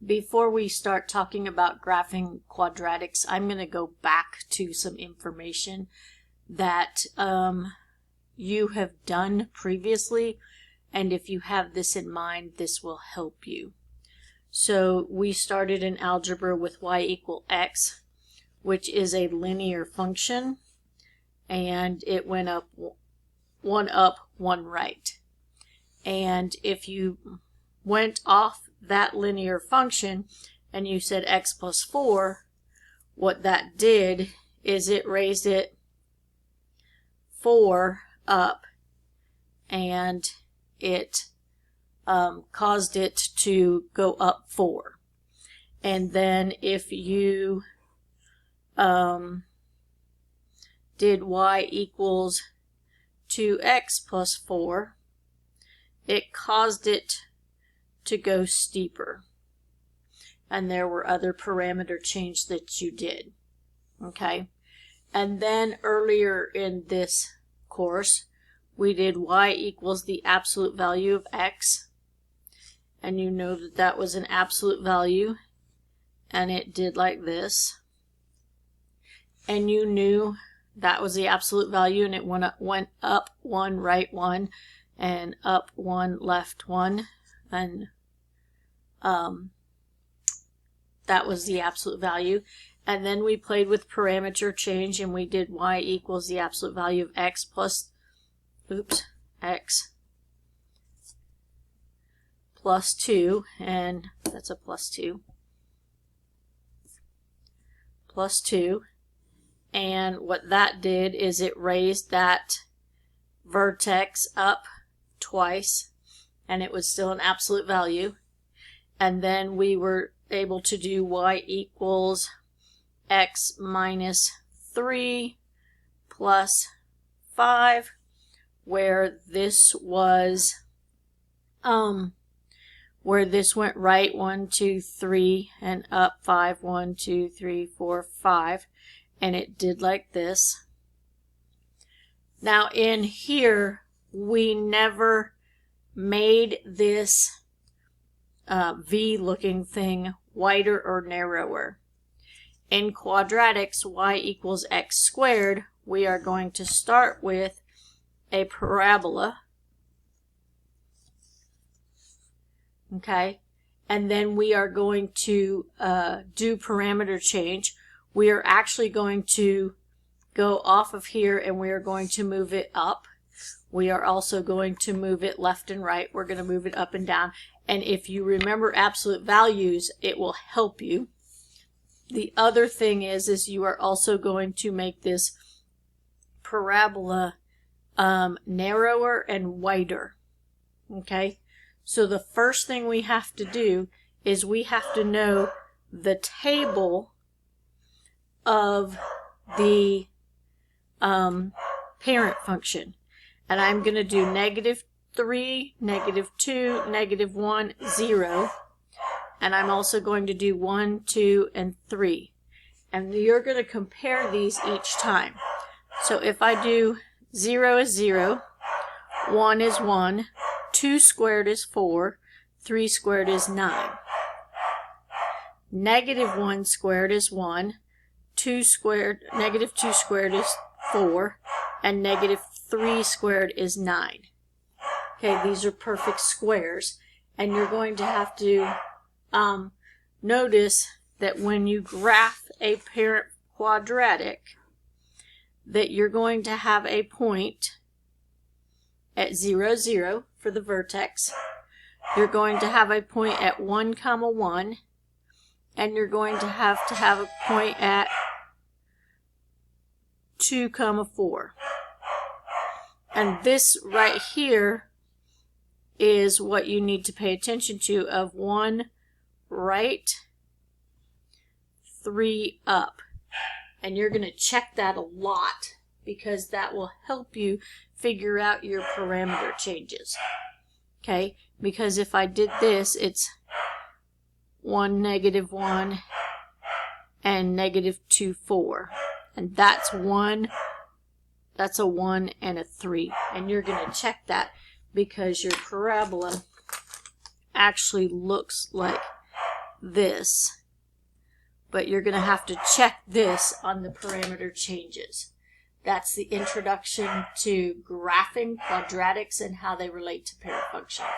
Before we start talking about graphing quadratics, I'm going to go back to some information that you have done previously, and if you have this in mind, this will help you. So we started in algebra with y equal x, which is a linear function, and it went up, one right. And if you went off that linear function and you said x plus 4, what that did is it raised it 4 up, and it caused it to go up 4. And then if you did y equals 2x plus 4, it caused it to go steeper. And there were other parameter changes that you did. Okay? And then earlier in this course, we did y equals the absolute value of x. And you know that that was an absolute value. And it did like this. And you knew that was the absolute value, and it went up 1, right 1, and up 1, left 1. And that was the absolute value. And then we played with parameter change, and we did y equals the absolute value of x plus, x plus 2, and that's a plus 2, plus 2. And what that did is it raised that vertex up twice, and it was still an absolute value. And then we were able to do y equals x minus 3 plus 5, where this was where this went right 1, 2, 3 and up 5, 1, 2, 3, 4, 5, and it did like this. Now in here we never made this V looking thing wider or narrower. In quadratics, y equals x squared, we are going to start with a parabola. Okay, and then we are going to do parameter change. We are actually going to go off of here and we are going to move it up. We are also going to move it left and right. We're going to move it up and down. And if you remember absolute values, it will help you. The other thing is you are also going to make this parabola narrower and wider. Okay? So the first thing we have to do is we have to know the table of the parent function. And I'm going to do -3, -2, -1, 0. And I'm also going to do 1, 2, and 3. And you're going to compare these each time. So if I do 0 is 0, 1 is 1, 2 squared is 4, 3 squared is 9. -1 squared is 1, -2 squared is 4, and -3 squared is 9. Okay, these are perfect squares, and you're going to have to notice that when you graph a parent quadratic, that you're going to have a point at 0, 0 for the vertex. You're going to have a point at 1, 1, and you're going to have a point at 2, 4. And this right here is what you need to pay attention to, of 1 right, 3 up. And you're going to check that a lot because that will help you figure out your parameter changes. Okay? Because if I did this, it's 1, -1, and -2, 4. And that's 1, that's a 1 and a 3. And you're going to check that because your parabola actually looks like this, but you're going to have to check this on the parameter changes. That's the introduction to graphing quadratics and how they relate to pair functions.